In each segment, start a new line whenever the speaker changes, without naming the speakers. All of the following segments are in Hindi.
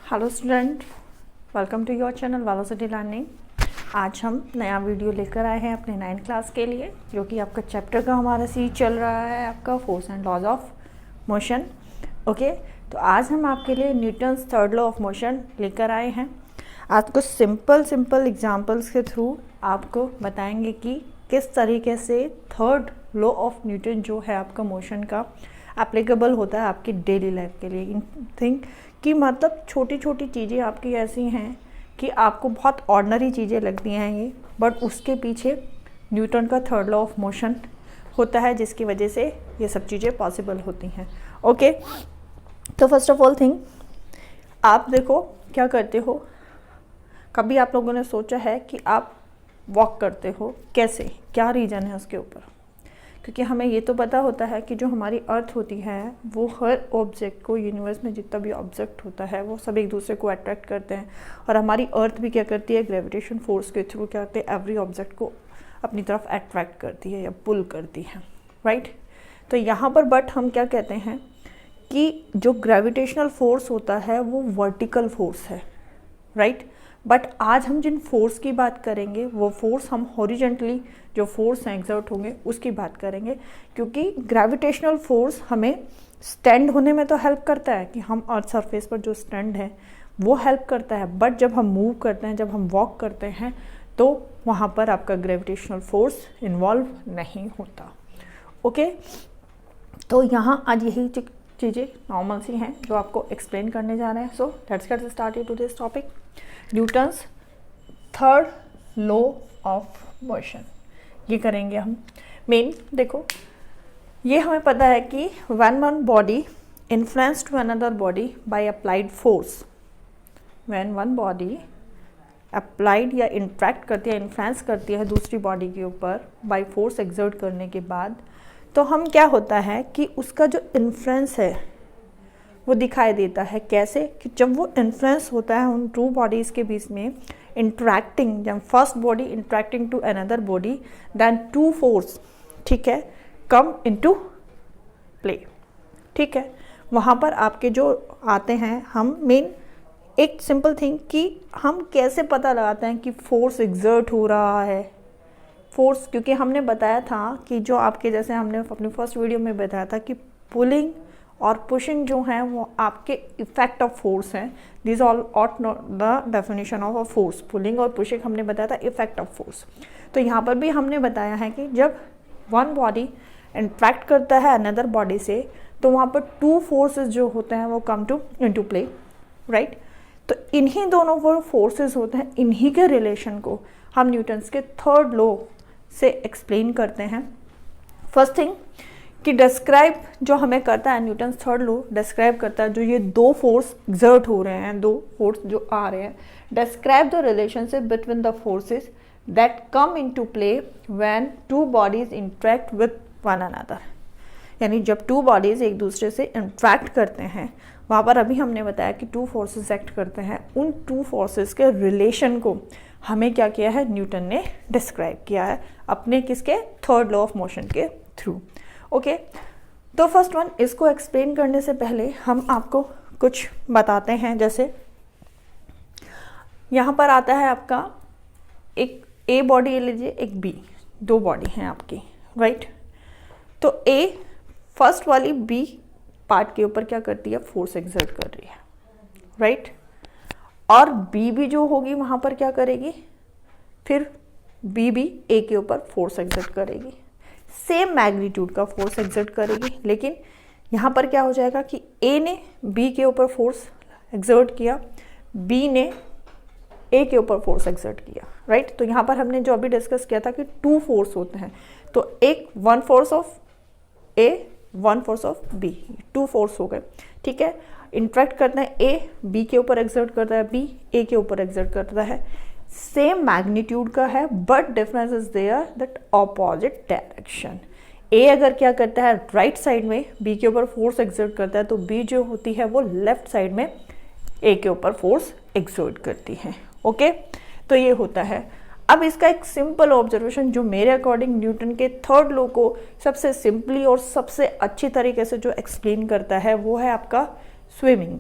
Hello student, welcome to your channel velocity learning. आज हम नया वीडियो लेकर आए हैं अपने 9th क्लास के लिए, जो कि आपका चैप्टर का हमारा सीरीज चल रहा है आपका force and laws of motion. Okay, तो आज हम आपके लिए Newton's third law of motion लेकर आए हैं। आज कुछ सिंपल एग्जांपल्स के थ्रू आपको बताएंगे कि किस तरीके से थर्ड लॉ ऑफ न्यूटन जो है आपका मोशन का एप्लीकेबल होता है आपकी डेली लाइफ के लिए। थिंक कि मतलब छोटी छोटी चीज़ें आपकी ऐसी हैं कि आपको बहुत ऑर्डिनरी चीज़ें लगती हैं ये, बट उसके पीछे न्यूटन का थर्ड लॉ ऑफ मोशन होता है, जिसकी वजह से ये सब चीज़ें पॉसिबल होती हैं। ओके, तो फर्स्ट ऑफ ऑल थिंग, आप देखो क्या करते हो, कभी आप लोगों ने सोचा है कि आप वॉक करते हो कैसे, क्या रीज़न है उसके ऊपर? क्योंकि हमें ये तो पता होता है कि जो हमारी अर्थ होती है वो हर ऑब्जेक्ट को, यूनिवर्स में जितना भी ऑब्जेक्ट होता है वो सब एक दूसरे को अट्रैक्ट करते हैं, और हमारी अर्थ भी क्या करती है, ग्रेविटेशन फोर्स के थ्रू क्या करते हैं, एवरी ऑब्जेक्ट को अपनी तरफ अट्रैक्ट करती है या पुल करती है, राइट। तो यहाँ पर बट हम क्या कहते हैं कि जो ग्रेविटेशनल फोर्स होता है वो वर्टिकल फोर्स है, राइट। बट आज हम जिन फोर्स की बात करेंगे वो फोर्स हम हॉरिजॉन्टली जो फोर्स हैं एक्सर्ट होंगे उसकी बात करेंगे, क्योंकि ग्रेविटेशनल फोर्स हमें स्टैंड होने में तो हेल्प करता है कि हम अर्थ सरफेस पर जो स्टैंड है वो हेल्प करता है, बट जब हम मूव करते हैं, जब हम वॉक करते हैं, तो वहाँ पर आपका ग्रेविटेशनल फोर्स इन्वॉल्व नहीं होता। ओके, तो यहाँ आज यही चीज़ें नॉर्मल सी हैं जो आपको एक्सप्लेन करने जा रहे हैं। So let's get started to this topic, Newton's third law of motion. ये करेंगे हम मेन। देखो, ये हमें पता है कि when one body influence to another body by applied force, when one body applied या इंट्रैक्ट करती है, इन्फ्लुएंस करती है दूसरी बॉडी के ऊपर बाय फोर्स एक्सर्ट करने के बाद, तो हम क्या होता है कि उसका जो इन्फ्लुएंस है वो दिखाई देता है। कैसे? कि जब वो इन्फ्लुएंस होता है उन टू बॉडीज़ के बीच में इंट्रैक्टिंग, जब first body interacting to another body, then two force, ठीक है, कम इनटू प्ले, ठीक है। वहाँ पर आपके जो आते हैं, हम मेन एक सिंपल थिंग कि हम कैसे पता लगाते हैं कि फोर्स एक्सर्ट हो रहा है। फोर्स, क्योंकि हमने बताया था कि जो आपके, जैसे हमने अपनी फर्स्ट वीडियो में बताया था कि पुलिंग और पुशिंग जो हैं वो आपके इफेक्ट ऑफ फोर्स हैं। This all ought not the definition of a force. Pulling और पुशिंग हमने बताया था इफेक्ट ऑफ फोर्स। तो यहाँ पर भी हमने बताया है कि जब वन बॉडी इंट्रैक्ट करता है अनदर बॉडी से, तो वहाँ पर टू फोर्सेस जो होते हैं वो come to into play, right. तो इन्हीं दोनों वो फोर्सेस होते हैं, इन्हीं के रिलेशन को हम न्यूटन्स के थर्ड लॉ से एक्सप्लेन करते हैं। फर्स्ट थिंग कि डिस्क्राइब जो हमें करता है, न्यूटन्स थर्ड लॉ डिस्क्राइब करता है जो ये दो फोर्स एक्सर्ट हो रहे हैं, दो फोर्स जो आ रहे हैं, describe the relationship between the forces that come into play when two bodies interact with one another. यानी जब टू बॉडीज एक दूसरे से इंट्रैक्ट करते हैं, वहाँ पर अभी हमने बताया कि टू फोर्सेस एक्ट करते हैं, उन टू फोर्सेस के रिलेशन को हमें क्या किया है, न्यूटन ने डिस्क्राइब किया है अपने किसके, थर्ड लॉ ऑफ मोशन के थ्रू। ओके, तो फर्स्ट वन, इसको एक्सप्लेन करने से पहले हम आपको कुछ बताते हैं। जैसे यहाँ पर आता है आपका एक ए बॉडी ले लीजिए, एक बी, दो बॉडी हैं आपकी, राइट। तो ए फर्स्ट वाली बी पार्ट के ऊपर क्या करती है, फोर्स एक्सर्ट कर रही है, राइट। और बी भी जो होगी वहाँ पर क्या करेगी, फिर बी भी ए के ऊपर फोर्स एक्सर्ट करेगी, सेम मैग्नीट्यूड का फोर्स एक्सर्ट करेगी। लेकिन यहाँ पर क्या हो जाएगा कि ए ने बी के ऊपर फोर्स एक्सर्ट किया, बी ने ए के ऊपर फोर्स एक्सर्ट किया, राइट। तो यहाँ पर हमने जो अभी डिस्कस किया था कि टू फोर्स होते हैं, तो एक one force of A, one force of B, two force हो गए, ठीक है। इंट्रैक्ट करते हैं, ए बी के ऊपर एक्सर्ट करता है, बी ए के ऊपर एक्सर्ट करता है, सेम मैग्नीट्यूड का है, but difference is there that opposite direction. ए अगर क्या करता है, राइट साइड में बी के ऊपर फोर्स एक्सर्ट करता है, तो बी जो होती है वो लेफ्ट साइड में ए के ऊपर फोर्स एक्सर्ट करती है। ओके, तो ये होता है। अब इसका एक सिंपल ऑब्जर्वेशन जो मेरे अकॉर्डिंग न्यूटन के थर्ड लॉ को सबसे सिंपली और सबसे अच्छी तरीके से जो एक्सप्लेन करता है वो है आपका स्विमिंग।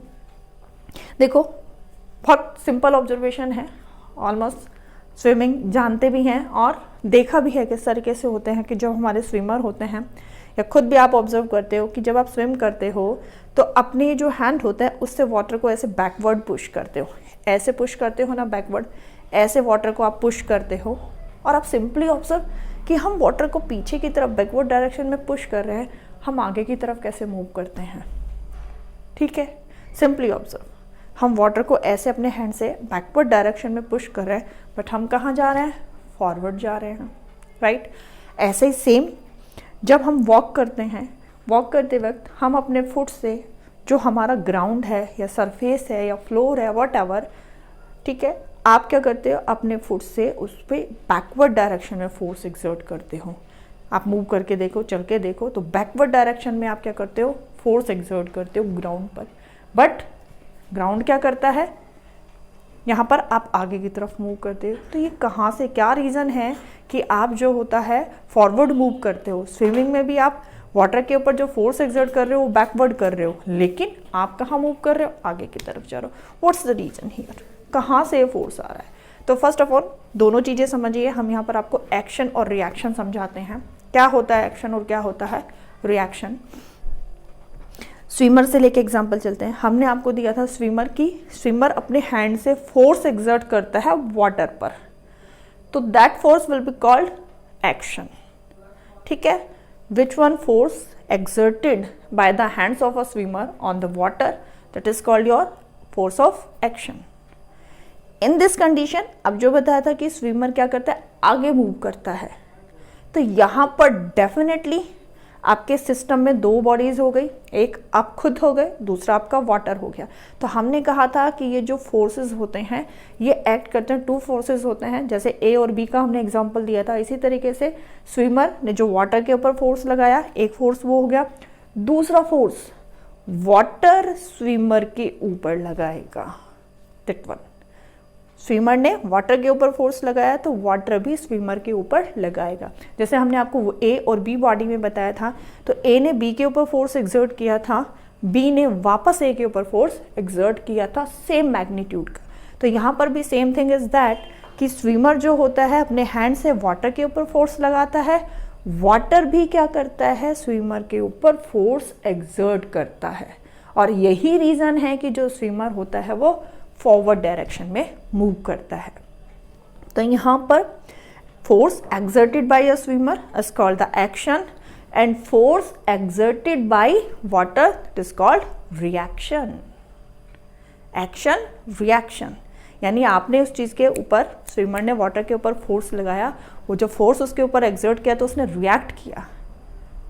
देखो, बहुत सिंपल ऑब्जर्वेशन है, ऑलमोस्ट स्विमिंग जानते भी हैं और देखा भी है किस तरीके से होते हैं कि जब हमारे स्विमर होते हैं, या खुद भी आप ऑब्जर्व करते हो कि जब आप स्विम करते हो तो अपने जो हैंड होता है उससे वाटर को ऐसे बैकवर्ड पुश करते हो, ऐसे पुश करते हो ना बैकवर्ड, ऐसे वाटर को आप पुश करते हो। और आप सिंपली ऑब्जर्व कि हम वाटर को पीछे की तरफ बैकवर्ड डायरेक्शन में पुश कर रहे हैं, हम आगे की तरफ कैसे मूव करते हैं। ठीक है, सिंपली ऑब्जर्व, हम वाटर को ऐसे अपने हैंड से बैकवर्ड डायरेक्शन में पुश कर रहे हैं, बट हम कहाँ जा रहे हैं, फॉरवर्ड जा रहे हैं, राइट। ऐसे ही सेम जब हम वॉक करते हैं, वॉक करते वक्त हम अपने फुट से जो हमारा ग्राउंड है या सरफेस है या फ्लोर है व्हाटएवर, ठीक है, आप क्या करते हो, अपने फुट से उस पर बैकवर्ड डायरेक्शन में फोर्स एक्सर्ट करते हो। आप मूव करके देखो, चल के देखो, तो बैकवर्ड डायरेक्शन में आप क्या करते हो, फोर्स एक्सर्ट करते हो ग्राउंड पर। बट ग्राउंड क्या करता है, यहाँ पर आप आगे की तरफ मूव करते हो। तो ये कहाँ से, क्या रीज़न है कि आप जो होता है फॉरवर्ड मूव करते हो। स्विमिंग में भी आप वाटर के ऊपर जो फोर्स एक्सर्ट कर रहे हो वो बैकवर्ड कर रहे हो, लेकिन आप कहाँ मूव कर रहे हो, आगे की तरफ जा रहे हो। व्हाट्स द रीज़न हियर, कहाँ से फोर्स आ रहा है। तो फर्स्ट ऑफ ऑल दोनों चीज़ें समझिए। हम यहाँ पर आपको एक्शन और रिएक्शन समझाते हैं। क्या होता है एक्शन और क्या होता है रिएक्शन। स्विमर से लेके एग्जांपल चलते हैं। हमने आपको दिया था स्विमर अपने हैंड से फोर्स एक्सर्ट करता है वाटर पर, तो that force will be called action. ठीक है, which one force exerted by the hands of a swimmer on the water, that is called your force of action. In this condition, अब जो बताया था कि स्विमर क्या करता है, आगे मूव करता है, तो यहाँ पर डेफिनेटली आपके सिस्टम में दो बॉडीज हो गई, एक आप खुद हो गए, दूसरा आपका वाटर हो गया। तो हमने कहा था कि ये जो फोर्सेस होते हैं ये एक्ट करते हैं, टू फोर्सेस होते हैं, जैसे ए और बी का हमने एग्जांपल दिया था। इसी तरीके से स्विमर ने जो वाटर के ऊपर फोर्स लगाया, एक फोर्स वो हो गया, दूसरा फोर्स वाटर स्विमर के ऊपर लगाएगा, दैट वन। स्विमर ने वाटर के ऊपर फोर्स लगाया तो वाटर भी स्विमर के ऊपर लगाएगा। जैसे हमने आपको ए और बी बॉडी में बताया था, तो ए ने बी के ऊपर फोर्स एक्सर्ट किया था, बी ने वापस ए के ऊपर फोर्स एक्सर्ट किया था, सेम मैग्नीट्यूड का। तो यहाँ पर भी सेम थिंग इज दैट कि स्विमर जो होता है अपने हैंड से वाटर के ऊपर फोर्स लगाता है, वाटर भी क्या करता है, स्विमर के ऊपर फोर्स एक्सर्ट करता है। और यही रीज़न है कि जो स्विमर होता है वो फॉरवर्ड डायरेक्शन में मूव करता है। तो यहाँ पर force exerted bye a swimmer is called the action, and force exerted by water is called reaction. Action reaction, यानी आपने उस चीज़ के ऊपर, स्विमर ने वाटर के ऊपर फोर्स लगाया, वो जो फोर्स उसके ऊपर एक्सर्ट किया तो उसने रिएक्ट किया,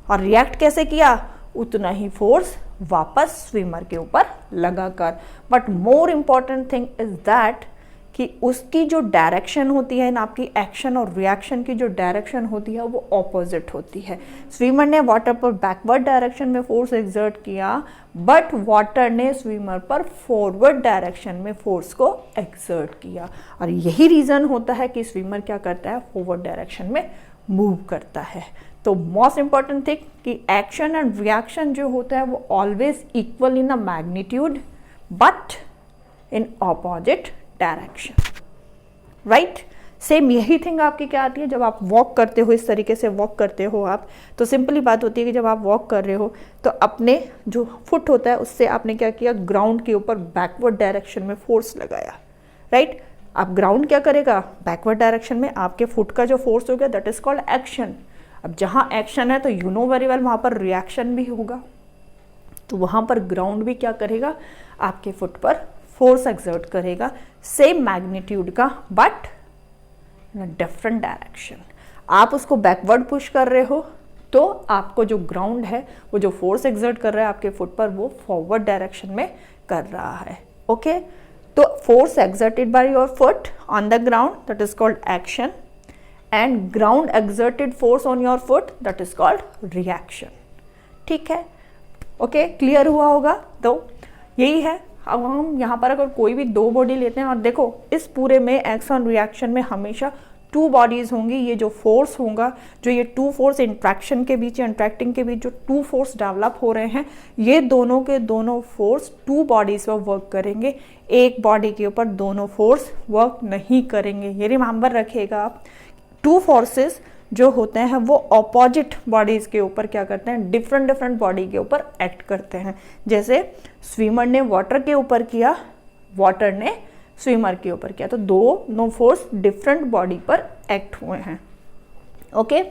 और रिएक्ट कैसे किया, उतना ही फोर्स वापस स्विमर के ऊपर लगाकर। But more important thing is that कि उसकी जो डायरेक्शन होती है ना, आपकी एक्शन और रिएक्शन की जो डायरेक्शन होती है वो ऑपोजिट होती है। स्विमर ने वाटर पर बैकवर्ड डायरेक्शन में फोर्स एक्सर्ट किया, बट वाटर ने स्विमर पर फॉरवर्ड डायरेक्शन में फोर्स को एक्सर्ट किया। और यही रीज़न होता है कि स्विमर क्या करता है, फॉरवर्ड डायरेक्शन में मूव करता है। तो मोस्ट इंपॉर्टेंट थिंग कि एक्शन एंड रिएक्शन जो होता है वो always equal in a magnitude but in opposite direction, right. Same यही थिंग आपकी क्या आती है जब आप वॉक करते हो, इस तरीके से वॉक करते हो आप, तो सिंपली बात होती है कि जब आप वॉक कर रहे हो तो अपने जो फुट होता है उससे आपने क्या किया, ग्राउंड के ऊपर बैकवर्ड डायरेक्शन में फोर्स लगाया, राइट। अब ग्राउंड क्या करेगा, बैकवर्ड डायरेक्शन में आपके फुट का जो फोर्स हो गया दैट इज कॉल्ड एक्शन। अब जहाँ एक्शन है तो यू नो वेरी वेल वहाँ पर रिएक्शन भी होगा, तो वहाँ पर ग्राउंड भी क्या करेगा, आपके फुट पर फोर्स एक्सर्ट करेगा, सेम मैग्नीट्यूड का but in a different direction. आप उसको बैकवर्ड पुश कर रहे हो तो आपको जो ग्राउंड है वो जो फोर्स एक्सर्ट कर रहा है आपके फुट पर वो फॉरवर्ड डायरेक्शन में कर रहा है, ओके। तो force exerted by your foot on the ground that is called action, and ground exerted force on your foot that is called reaction। ठीक है, ओके, क्लियर हुआ होगा। तो यही है। अब हम यहाँ पर अगर कोई भी दो बॉडी लेते हैं और देखो इस पूरे में एक्शन रिएक्शन में हमेशा टू बॉडीज़ होंगी, ये जो फोर्स होगा, जो ये टू फोर्स इंट्रैक्शन के बीच या इंट्रैक्टिंग के बीच जो टू फोर्स डेवलप हो रहे हैं, ये दोनों के दोनों फोर्स टू बॉडीज़ पर वर्क करेंगे, एक बॉडी के ऊपर दोनों फोर्स वर्क नहीं करेंगे। ये रिमेंबर रखिएगा आप, टू फोर्सेस जो होते हैं वो ऑपोजिट बॉडीज़ के ऊपर क्या करते हैं, डिफरेंट बॉडी के ऊपर एक्ट करते हैं। जैसे स्विमर ने वाटर के ऊपर किया, वाटर ने स्विमर के ऊपर किया, तो दोनों फोर्स डिफरेंट बॉडी पर एक्ट हुए हैं। ओके,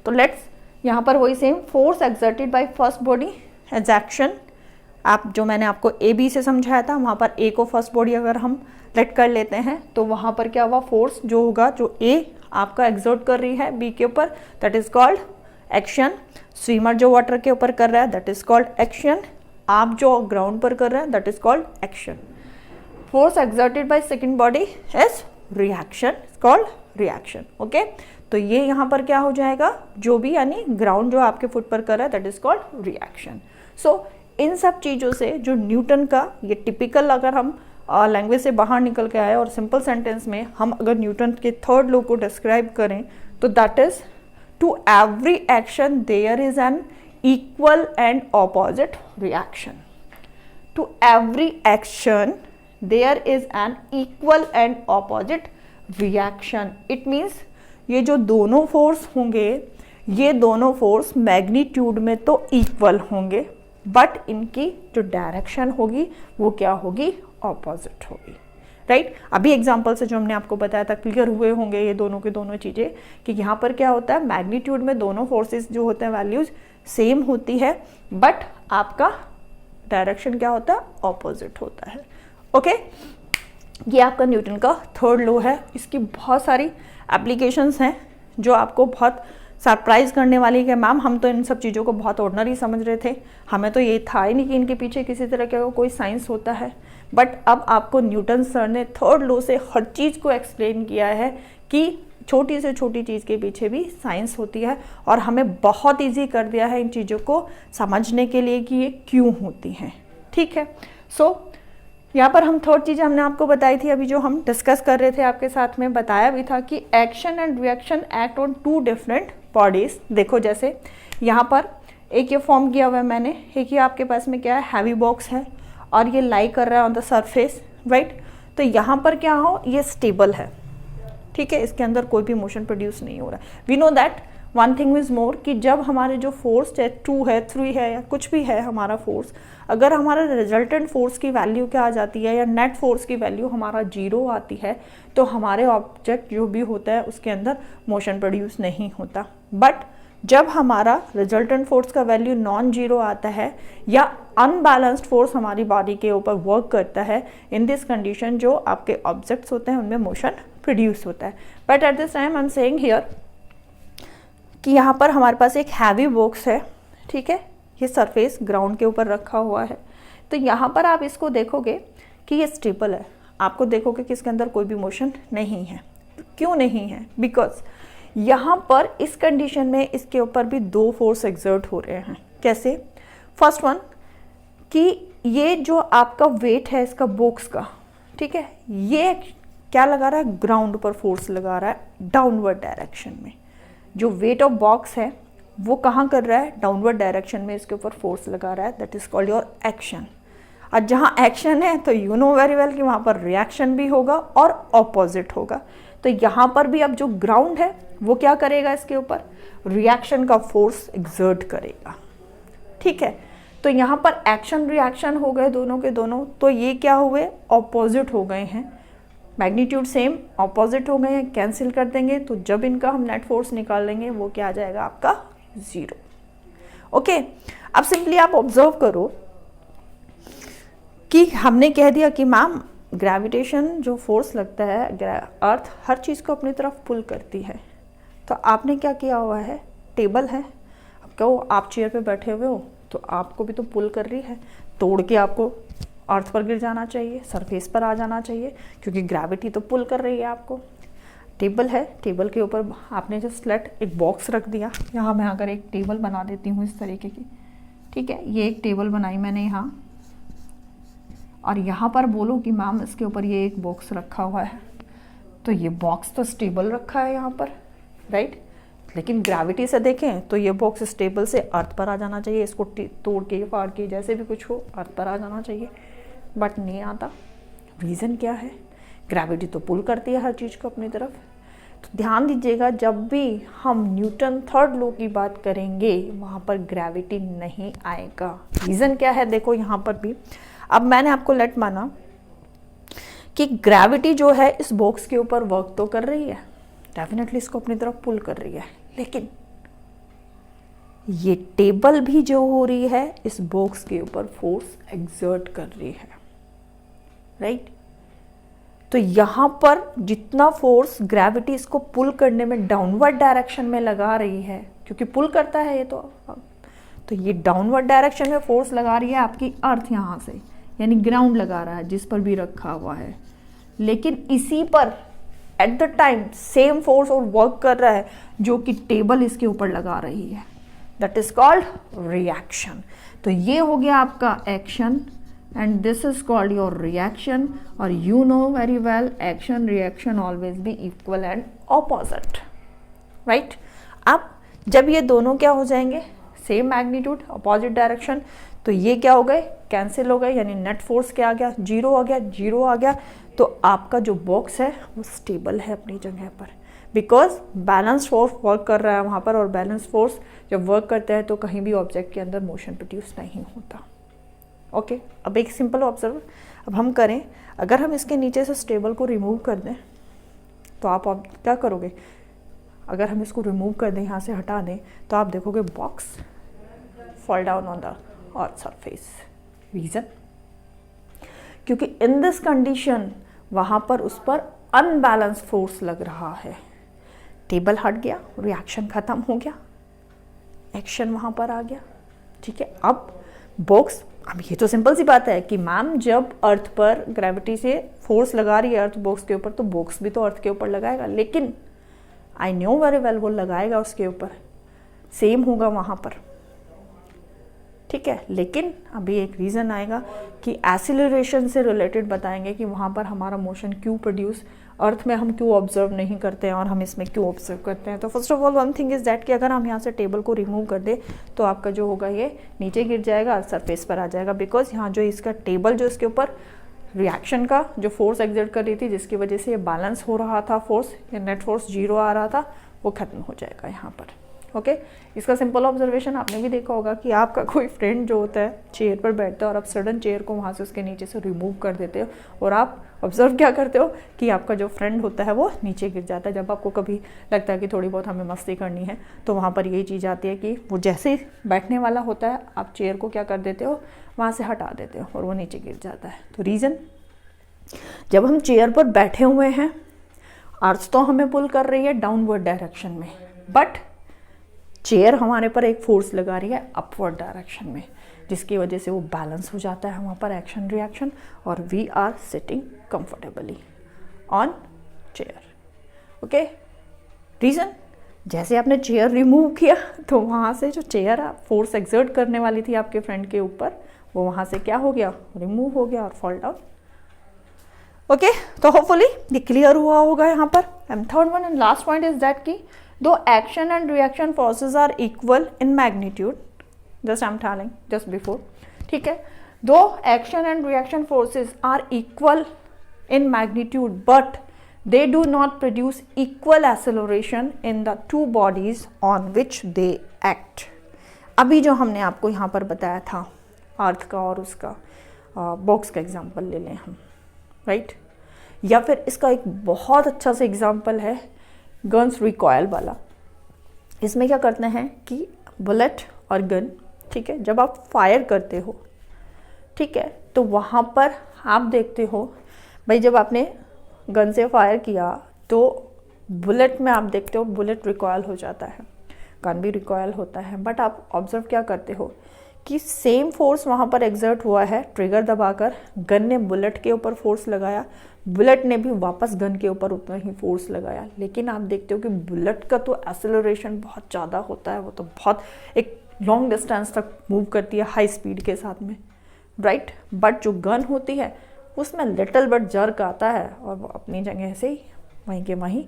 तो लेट्स यहाँ पर वही same, force exerted by first body as action. आप जो मैंने आपको ए बी से समझाया था, वहाँ पर ए को फर्स्ट बॉडी अगर हम लेट कर लेते हैं तो वहाँ पर क्या हुआ, फोर्स जो होगा, जो ए आपका एक्सर्ट कर रही है बी के ऊपर, that is called action. Swimmer जो वाटर के ऊपर कर रहा है, दैट इज कॉल्ड एक्शन। आप जो ग्राउंड पर कर रहे हैं, that is called action. Force exerted by second body is reaction, called reaction. Okay, तो ये यहाँ पर क्या हो जाएगा, जो भी यानी ग्राउंड जो आपके फुट पर कर रहा है, दैट इज कॉल्ड रिएक्शन। सो इन सब चीज़ों से जो न्यूटन का ये टिपिकल, अगर हम लैंग्वेज से बाहर निकल के आए और सिंपल सेंटेंस में हम अगर न्यूटन के थर्ड लॉ को डिस्क्राइब करें, तो that is to every action there is an equal and opposite reaction. To every action there is an equal and opposite reaction. It means ये जो दोनों फोर्स होंगे, ये दोनों फोर्स मैग्नीट्यूड में तो इक्वल होंगे, बट इनकी जो डायरेक्शन होगी वो क्या होगी, ऑपोजिट होगी। राइट, अभी एग्जांपल से जो हमने आपको बताया था क्लियर हुए होंगे ये दोनों के दोनों चीज़ें, कि यहाँ पर क्या होता है, मैग्नीट्यूड में दोनों फोर्सेस जो होते हैं वैल्यूज सेम होती है, बट आपका डायरेक्शन क्या होता है, ऑपोजिट होता है। ओके, ये आपका न्यूटन का थर्ड लॉ है। इसकी बहुत सारी एप्लीकेशंस हैं जो आपको बहुत सरप्राइज करने वाली है। मैम हम तो इन सब चीज़ों को बहुत ऑर्डिनरी समझ रहे थे, हमें तो ये था ही नहीं कि इनके पीछे किसी तरह का कोई साइंस होता है। बट अब आपको न्यूटन सर ने थर्ड लॉ से हर चीज़ को एक्सप्लेन किया है कि छोटी से छोटी चीज़ के पीछे भी साइंस होती है, और हमें बहुत ईजी कर दिया है इन चीज़ों को समझने के लिए कि ये क्यों होती हैं। ठीक है, सो यहाँ पर हम थर्ड चीज़ हमने आपको बताई थी, अभी जो हम डिस्कस कर रहे थे आपके साथ में, बताया भी था कि action and reaction act on two different bodies. देखो जैसे यहाँ पर एक ये फॉर्म किया हुआ है मैंने, एक ये आपके पास में क्या है, हैवी बॉक्स है और ये लाई कर रहा है ऑन द सरफेस, राइट। तो यहाँ पर क्या हो, ये स्टेबल है, ठीक है, इसके अंदर कोई भी मोशन प्रोड्यूस नहीं हो रहा है। We know that one thing is more कि जब हमारे जो फोर्स है 2 है 3 है या कुछ भी है हमारा फोर्स, अगर हमारा रिजल्टेंट फोर्स की वैल्यू क्या आ जाती है या नेट फोर्स की वैल्यू हमारा 0 आती है, तो हमारे ऑब्जेक्ट जो भी होता है उसके अंदर मोशन प्रोड्यूस नहीं होता। बट जब हमारा रिजल्टेंट फोर्स का वैल्यू नॉन जीरो आता है या अनबैलेंस्ड फोर्स हमारी बॉडी के ऊपर वर्क करता है, इन दिस कंडीशन जो आपके ऑब्जेक्ट्स होते हैं उनमें मोशन प्रोड्यूस होता है। But at this time I am saying here कि यहाँ पर हमारे पास एक हैवी बॉक्स है, ठीक है, ये सरफेस ग्राउंड के ऊपर रखा हुआ है। तो यहाँ पर आप इसको देखोगे कि ये स्टेबल है, आपको देखोगे कि इसके अंदर कोई भी मोशन नहीं है। क्यों नहीं है? बिकॉज यहाँ पर इस कंडीशन में इसके ऊपर भी 2 फोर्स एक्सर्ट हो रहे हैं। कैसे? फर्स्ट वन कि ये जो आपका वेट है इसका बॉक्स का, ठीक है, ये क्या लगा रहा है, ग्राउंड पर फोर्स लगा रहा है डाउनवर्ड डायरेक्शन में। जो वेट ऑफ बॉक्स है वो कहाँ कर रहा है, डाउनवर्ड डायरेक्शन में इसके ऊपर फोर्स लगा रहा है, that is called your action. और जहाँ एक्शन है तो यू नो वेरी वेल कि वहाँ पर रिएक्शन भी होगा और ऑपोजिट होगा। तो यहाँ पर भी अब जो ग्राउंड है वो क्या करेगा, इसके ऊपर रिएक्शन का फोर्स एक्सर्ट करेगा, ठीक है। तो यहाँ पर एक्शन रिएक्शन हो गए दोनों के दोनों, तो ये क्या हुए, ऑपोजिट हो गए हैं, मैग्नीट्यूड सेम ऑपोजिट हो गए हैं, कैंसिल कर देंगे। तो जब इनका हम नेट फोर्स निकाल लेंगे वो क्या आ जाएगा आपका 0। ओके, अब सिंपली आप ऑब्जर्व करो कि हमने कह दिया कि मैम ग्रेविटेशन जो फोर्स लगता है, अर्थ हर चीज़ को अपनी तरफ पुल करती है। तो आपने क्या किया हुआ है, टेबल है, अब कहो आप चेयर पे बैठे हुए हो तो आपको भी तो पुल कर रही है, तोड़ के आपको अर्थ पर गिर जाना चाहिए, सरफेस पर आ जाना चाहिए, क्योंकि ग्रेविटी तो पुल कर रही है आपको। टेबल है, टेबल के ऊपर आपने जस्ट लेट एक बॉक्स रख दिया। यहाँ मैं अगर एक टेबल बना देती हूँ इस तरीके की, ठीक है, ये एक टेबल बनाई मैंने यहाँ, और यहाँ पर बोलो कि मैम इसके ऊपर ये एक बॉक्स रखा हुआ है, तो ये बॉक्स तो स्टेबल रखा है यहाँ पर, राइट। लेकिन ग्रेविटी से देखें तो ये बॉक्स स्टेबल से अर्थ पर आ जाना चाहिए, इसको तोड़ के फाड़ के जैसे भी कुछ हो अर्थ पर आ जाना चाहिए, बट नहीं आता। रीज़न क्या है? ग्रेविटी तो पुल करती है हर चीज़ को अपनी तरफ। तो ध्यान दीजिएगा, जब भी हम न्यूटन थर्ड लॉ की बात करेंगे वहाँ पर ग्रेविटी नहीं आएगा। रीज़न क्या है? देखो यहाँ पर भी अब मैंने आपको लेट माना कि ग्रेविटी जो है इस बॉक्स के ऊपर वर्क तो कर रही है, डेफिनेटली इसको अपनी तरफ पुल कर रही है, लेकिन ये टेबल भी जो हो रही है इस बॉक्स के ऊपर फोर्स एक्सर्ट कर रही है, राइट। तो यहाँ पर जितना फोर्स ग्रेविटी इसको पुल करने में डाउनवर्ड डायरेक्शन में लगा रही है, क्योंकि पुल करता है ये तो ये डाउनवर्ड डायरेक्शन में फोर्स लगा रही है आपकी अर्थ यहाँ से, यानी ग्राउंड लगा रहा है जिस पर भी रखा हुआ है, लेकिन इसी पर at the time same force और वर्क कर रहा है जो कि टेबल इसके ऊपर लगा रही है। That is called reaction. तो ये हो गया आपका action and this is called your reaction. और you know very well action reaction always be equal and opposite, right. अब जब ये दोनों क्या हो जाएंगे, सेम मैग्नीट्यूड अपोजिट डायरेक्शन, तो ये क्या हो गए, कैंसिल हो गए, यानी नेट फोर्स क्या आ गया, जीरो आ गया, जीरो आ गया। तो आपका जो बॉक्स है वो स्टेबल है अपनी जगह पर, बिकॉज बैलेंस फोर्स वर्क कर रहा है वहाँ पर, और बैलेंस फोर्स जब वर्क करता है तो कहीं भी ऑब्जेक्ट के अंदर मोशन प्रोड्यूस नहीं होता। ओके, अब एक सिंपल ऑब्जर्व अब हम करें, अगर हम इसके नीचे से स्टेबल को रिमूव कर दें तो आप क्या करोगे, अगर हम इसको रिमूव कर दें, यहाँ से हटा दें, तो आप देखोगे box fall down on the earth surface. Reason, क्योंकि इन दिस कंडीशन वहाँ पर उस पर अनबैलेंस फोर्स लग रहा है। टेबल हट गया, रिएक्शन खत्म हो गया, एक्शन वहाँ पर आ गया, ठीक है। अब बॉक्स, अब ये तो सिंपल सी बात है कि मैम जब अर्थ पर ग्रेविटी से फोर्स लगा रही है अर्थ बॉक्स के ऊपर, तो बॉक्स भी तो अर्थ के ऊपर लगाएगा, लेकिन आई नो वेरी वेल वो लगाएगा उसके ऊपर, सेम होगा वहाँ पर, ठीक है। लेकिन अभी एक रीज़न आएगा कि एक्सीलरेशन से रिलेटेड बताएंगे कि वहाँ पर हमारा मोशन क्यों प्रोड्यूस, अर्थ में हम क्यों ऑब्जर्व नहीं करते हैं और हम इसमें क्यों ऑब्जर्व करते हैं। तो first of all one thing is that कि अगर हम यहाँ से टेबल को रिमूव कर दें तो आपका जो होगा ये नीचे गिर जाएगा, अर्थ सरफेस पर आ जाएगा, बिकॉज यहाँ जो इसका टेबल जो इसके ऊपर रिएक्शन का जो फोर्स एक्सर्ट कर रही थी, जिसकी वजह से ये बैलेंस हो रहा था फोर्स, या नेट फोर्स जीरो आ रहा था, वो खत्म हो जाएगा यहाँ पर। ओके, इसका सिंपल ऑब्जर्वेशन आपने भी देखा होगा कि आपका कोई फ्रेंड जो होता है चेयर पर बैठता है और आप सडन चेयर को वहाँ से उसके नीचे से रिमूव कर देते हो, और आप ऑब्जर्व क्या करते हो कि आपका जो फ्रेंड होता है वो नीचे गिर जाता है। जब आपको कभी लगता है कि थोड़ी बहुत हमें मस्ती करनी है, तो वहाँ पर यही चीज़ आती है कि वो जैसे ही बैठने वाला होता है आप चेयर को क्या कर देते हो, वहाँ से हटा देते हो और वो नीचे गिर जाता है। तो रीज़न, जब हम चेयर पर बैठे हुए हैं, अर्थ तो हमें पुल कर रही है डाउनवर्ड डायरेक्शन में, बट चेयर हमारे पर एक फोर्स लगा रही है अपवर्ड डायरेक्शन में, जिसकी वजह से वो बैलेंस हो जाता है वहाँ पर एक्शन रिएक्शन, और we are sitting comfortably on chair. Okay, reason, जैसे आपने चेयर रिमूव किया तो वहाँ से जो चेयर फोर्स एक्सर्ट करने वाली थी आपके फ्रेंड के ऊपर, वो वहाँ से क्या हो गया, रिमूव हो गया और फॉल डाउन। ओके, तो होपफुली ये क्लियर हुआ होगा यहाँ पर। And third one and last point is that कि though action and reaction forces are equal in magnitude, just I'm telling just before, ठीक है, though action and reaction forces are equal in magnitude but they do not produce equal acceleration in the two bodies on which they act। अभी जो हमने आपको यहाँ पर बताया था अर्थ का और उसका बॉक्स का एग्जाम्पल ले लें हम, राइट। या फिर इसका एक बहुत अच्छा सा एग्जाम्पल है गन्स रिकॉयल वाला। इसमें क्या करते हैं कि बुलेट और गन, ठीक है, जब आप फायर करते हो, ठीक है, तो वहाँ पर आप देखते हो भाई, जब आपने गन से फायर किया तो बुलेट में आप देखते हो बुलेट रिकॉयल हो जाता है, गन भी रिकॉयल होता है, बट आप ऑब्जर्व क्या करते हो कि सेम फोर्स वहाँ पर एक्सर्ट हुआ है ट्रिगर दबाकर, गन ने बुलेट के ऊपर फोर्स लगाया, बुलेट ने भी वापस गन के ऊपर उतना ही फोर्स लगाया, लेकिन आप देखते हो कि बुलेट का तो एक्सेलरेशन बहुत ज़्यादा होता है, वो तो बहुत एक लॉन्ग डिस्टेंस तक मूव करती है हाई स्पीड के साथ में, राइट। बट जो गन होती है उसमें लिटिल बट जर्क आता है और वो अपनी जगह से ही वहीं के वहीं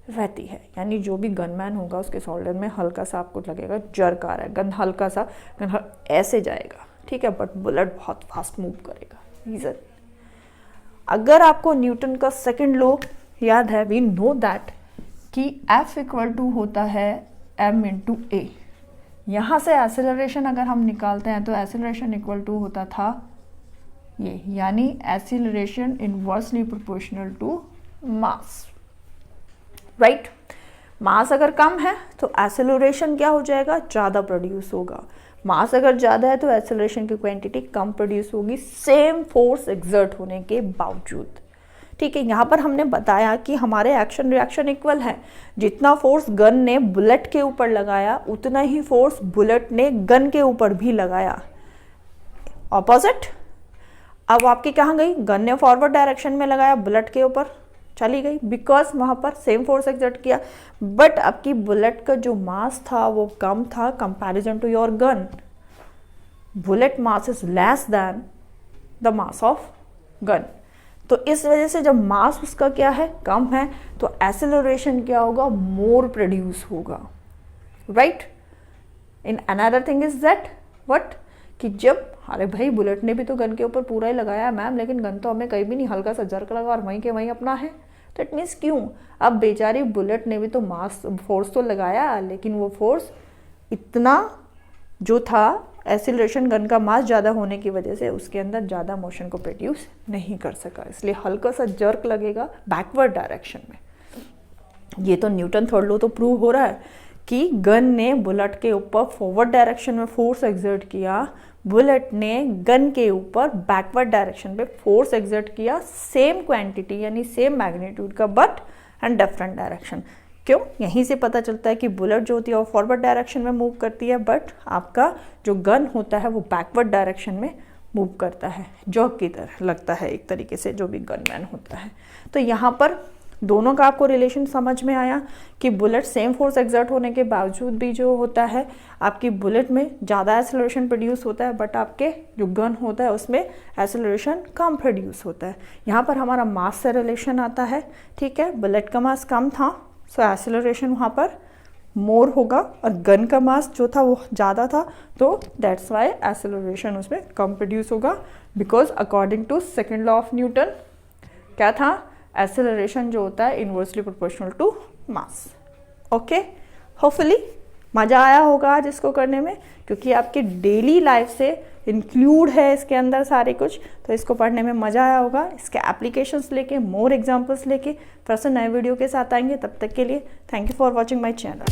रहती है। यानी जो भी गनमैन होगा उसके शोल्डर में हल्का सा आपको लगेगा जर्क आ रहा है, गन हल्का सा गन ऐसे जाएगा, ठीक है, बट बुलेट बहुत फास्ट मूव करेगा। रीज़न, अगर आपको न्यूटन का सेकंड लॉ याद है, वी नो दैट कि F इक्वल टू होता है m इंटू ए। यहाँ से एक्सेलरेशन अगर हम निकालते हैं तो एक्सेलरेशन इक्वल टू होता था ये, यानी acceleration inversely proportional to mass, right. Mass अगर कम है तो एक्सेलरेशन क्या हो जाएगा, ज़्यादा प्रोड्यूस होगा। मास अगर ज़्यादा है तो एक्सेलरेशन की क्वांटिटी कम प्रोड्यूस होगी, सेम फोर्स एक्सर्ट होने के बावजूद, ठीक है। यहाँ पर हमने बताया कि हमारे एक्शन रिएक्शन इक्वल है। जितना फोर्स गन ने बुलेट के ऊपर लगाया उतना ही फोर्स बुलेट ने गन के ऊपर भी लगाया, ऑपोजिट। अब आपकी कहाँ गई, गन ने फॉरवर्ड डायरेक्शन में लगाया, बुलेट के ऊपर चली गई, बिकॉज वहाँ पर सेम फोर्स एक्सर्ट किया। बट आपकी बुलेट का जो मास था वो कम था comparison to your gun. Bullet mass is less than the mass of gun. तो इस वजह से जब मास उसका क्या है, कम है, तो एक्सेलरेशन क्या होगा, मोर प्रोड्यूस होगा, right. In another thing is that what, कि जब अरे भाई बुलेट ने भी तो गन के ऊपर पूरा ही लगाया मैम, लेकिन गन तो हमें कहीं भी नहीं, हल्का सा जर्क लगा और वहीं के वहीं अपना है। तो इट मीन्स क्यों, अब बेचारी बुलेट ने भी तो मास फोर्स तो लगाया, लेकिन वो फोर्स इतना जो था एक्सीलरेशन गन का मास ज़्यादा होने की वजह से उसके अंदर ज़्यादा मोशन को प्रोड्यूस नहीं कर सका, इसलिए हल्का सा जर्क लगेगा बैकवर्ड डायरेक्शन में। ये तो न्यूटन थर्ड लॉ तो प्रूव हो रहा है कि गन ने बुलेट के ऊपर फॉरवर्ड डायरेक्शन में फोर्स एक्सर्ट किया, बुलेट ने गन के ऊपर बैकवर्ड डायरेक्शन पे फोर्स एक्सर्ट किया, सेम क्वांटिटी यानी सेम मैग्नीट्यूड का, बट एंड डिफरेंट डायरेक्शन। क्यों, यहीं से पता चलता है कि बुलेट जो होती है वो फॉरवर्ड डायरेक्शन में मूव करती है, बट आपका जो गन होता है वो बैकवर्ड डायरेक्शन में मूव करता है, जॉक की तरह लगता है एक तरीके से जो भी गनमैन होता है। तो यहाँ पर दोनों का आपको रिलेशन समझ में आया कि बुलेट सेम फोर्स एक्सर्ट होने के बावजूद भी जो होता है आपकी बुलेट में ज़्यादा एक्सेलरेशन प्रोड्यूस होता है, बट आपके जो गन होता है उसमें एक्सेलरेशन कम प्रोड्यूस होता है। यहाँ पर हमारा मास से रिलेशन आता है, ठीक है। बुलेट का मास कम था, सो एक्सेलरेशन वहाँ पर मोर होगा, और गन का मास जो था वो ज़्यादा था, तो दैट्स वाई एक्सेलरेशन उसमें कम प्रोड्यूस होगा, because according to second law of Newton क्या था, एक्सेलरेशन जो होता है inversely proportional to mass. Okay, hopefully मज़ा आया होगा आज इसको करने में, क्योंकि आपके डेली लाइफ से इंक्लूड है इसके अंदर सारे कुछ, तो इसको पढ़ने में मज़ा आया होगा। इसके एप्लीकेशंस लेके, मोर एग्जांपल्स लेके फिर से नए वीडियो के साथ आएंगे। तब तक के लिए thank you for watching my channel.